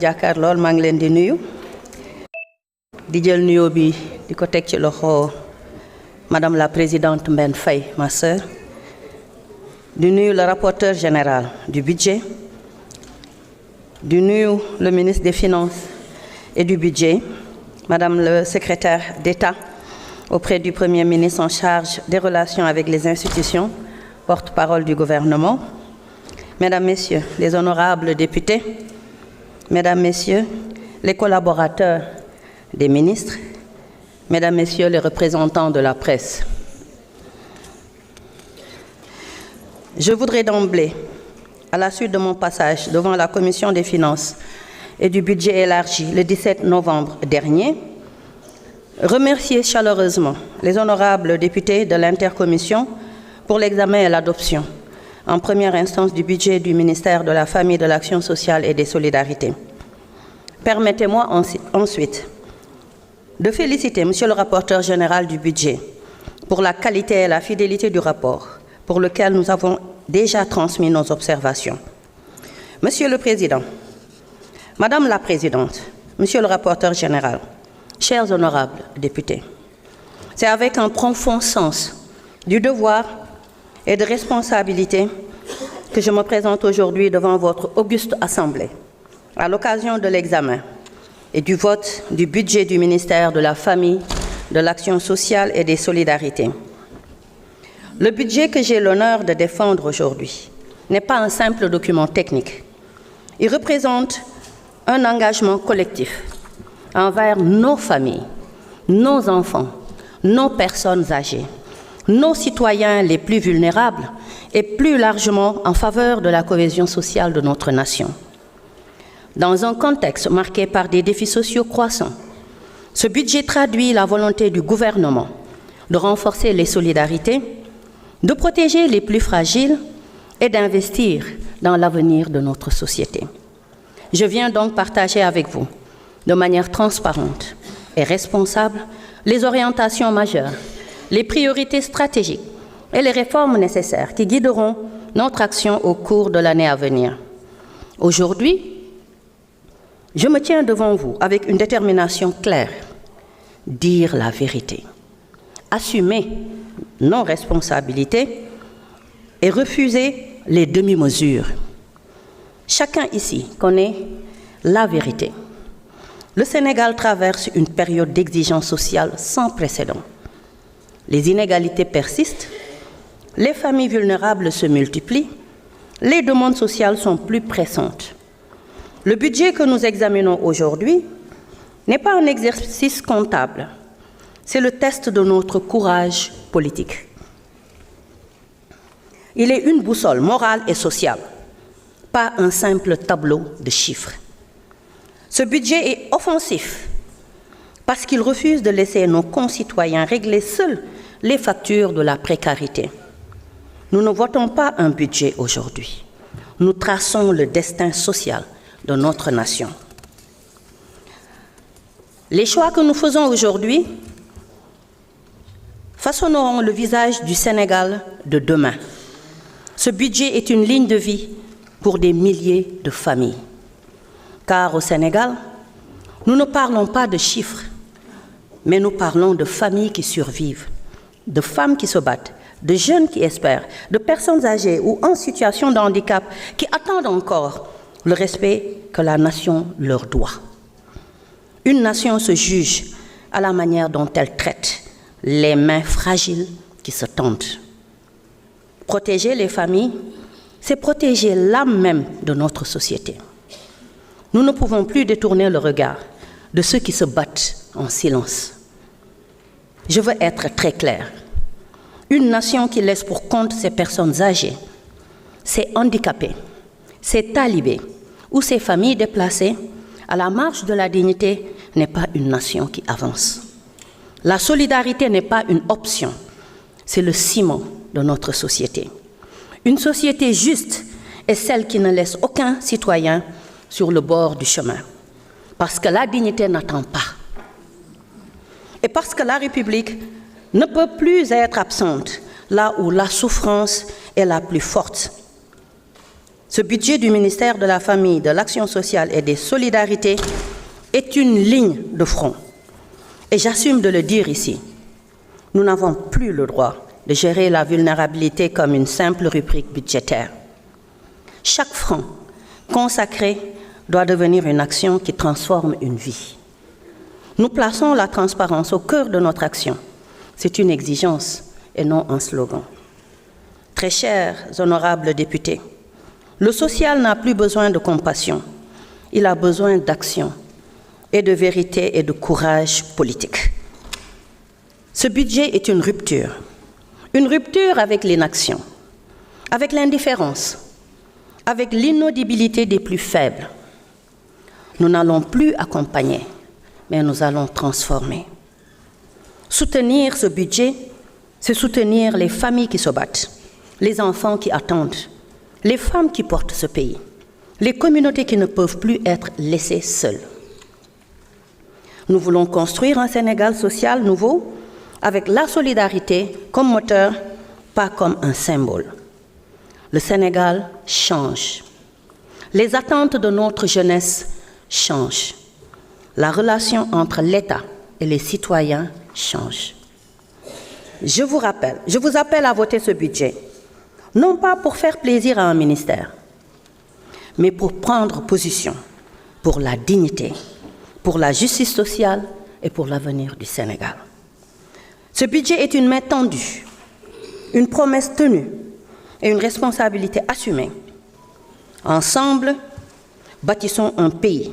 jàkkaarlool maa ngi leen di nuyu di jël nuyoo bi di ko teg ci loxo Madame la Présidente Mbène Faye, ma sœur, di nuyu le rapporteur général du budget, di nuyu le ministre des Finances et du Budget, Madame le secrétaire d'État auprès du Premier ministre en charge des relations avec les institutions, porte-parole du gouvernement, Mesdames, Messieurs les honorables députés, Mesdames, Messieurs les collaborateurs des ministres, Mesdames, Messieurs les représentants de la presse. Je voudrais d'emblée, à la suite de mon passage devant la Commission des Finances et du Budget élargi le 17 novembre dernier, remercier chaleureusement les honorables députés de l'intercommission pour l'examen et l'adoption en première instance du budget du ministère de la Famille, de l'Action sociale et des Solidarités. Permettez-moi ensuite de féliciter Monsieur le rapporteur général du budget pour la qualité et la fidélité du rapport, pour lequel nous avons déjà transmis nos observations. Monsieur le Président, Madame la Présidente, Monsieur le rapporteur général, chers honorables députés, c'est avec un profond sens du devoir et de responsabilité que je me présente aujourd'hui devant votre auguste Assemblée à l'occasion de l'examen et du vote du budget du ministère de la Famille, de l'Action sociale et des Solidarités. Le budget que j'ai l'honneur de défendre aujourd'hui n'est pas un simple document technique. Il représente un engagement collectif envers nos familles, nos enfants, nos personnes âgées, nos citoyens les plus vulnérables et plus largement en faveur de la cohésion sociale de notre nation. Dans un contexte marqué par des défis sociaux croissants, ce budget traduit la volonté du gouvernement de renforcer les solidarités, de protéger les plus fragiles et d'investir dans l'avenir de notre société. Je viens donc partager avec vous, de manière transparente et responsable, les orientations majeures, les priorités stratégiques et les réformes nécessaires qui guideront notre action au cours de l'année à venir. Aujourd'hui, je me tiens devant vous avec une détermination claire, dire la vérité, assumer nos responsabilités et refuser les demi-mesures. Chacun ici connaît la vérité. Le Sénégal traverse une période d'exigence sociale sans précédent. Les inégalités persistent, les familles vulnérables se multiplient, les demandes sociales sont plus pressantes. Le budget que nous examinons aujourd'hui n'est pas un exercice comptable, c'est le test de notre courage politique. Il est une boussole morale et sociale, pas un simple tableau de chiffres. Ce budget est offensif parce qu'il refuse de laisser nos concitoyens régler seuls les factures de la précarité. Nous ne votons pas un budget aujourd'hui. Nous traçons le destin social de notre nation. Les choix que nous faisons aujourd'hui façonneront le visage du Sénégal de demain. Ce budget est une ligne de vie pour des milliers de familles. Car au Sénégal, nous ne parlons pas de chiffres, mais nous parlons de familles qui survivent, de femmes qui se battent, de jeunes qui espèrent, de personnes âgées ou en situation de handicap qui attendent encore le respect que la nation leur doit. Une nation se juge à la manière dont elle traite les mains fragiles qui se tendent. Protéger les familles, c'est protéger l'âme même de notre société. Nous ne pouvons plus détourner le regard de ceux qui se battent en silence. Je veux être très claire. Une nation qui laisse pour compte ses personnes âgées, ses handicapés, ses talibés ou ses familles déplacées à la marge de la dignité n'est pas une nation qui avance. La solidarité n'est pas une option, c'est le ciment de notre société. Une société juste est celle qui ne laisse aucun citoyen sur le bord du chemin, parce que la dignité n'attend pas. Et parce que la République ne peut plus être absente là où la souffrance est la plus forte. Ce budget du ministère de la Famille, de l'Action sociale et des Solidarités est une ligne de front. Et j'assume de le dire ici, nous n'avons plus le droit de gérer la vulnérabilité comme une simple rubrique budgétaire. Chaque franc consacré doit devenir une action qui transforme une vie. Nous plaçons la transparence au cœur de notre action. C'est une exigence et non un slogan. Très chers honorables députés, le social n'a plus besoin de compassion, il a besoin d'action et de vérité et de courage politique. Ce budget est une rupture avec l'inaction, avec l'indifférence, avec l'inaudibilité des plus faibles. Nous n'allons plus accompagner, mais nous allons transformer. Soutenir ce budget, c'est soutenir les familles qui se battent, les enfants qui attendent, les femmes qui portent ce pays, les communautés qui ne peuvent plus être laissées seules. Nous voulons construire un Sénégal social nouveau avec la solidarité comme moteur, pas comme un symbole. Le Sénégal change. Les attentes de notre jeunesse changent. La relation entre l'État et les citoyens change. Je vous appelle à voter ce budget, non pas pour faire plaisir à un ministère, mais pour prendre position pour la dignité, pour la justice sociale et pour l'avenir du Sénégal. Ce budget est une main tendue, une promesse tenue et une responsabilité assumée. Ensemble, bâtissons un pays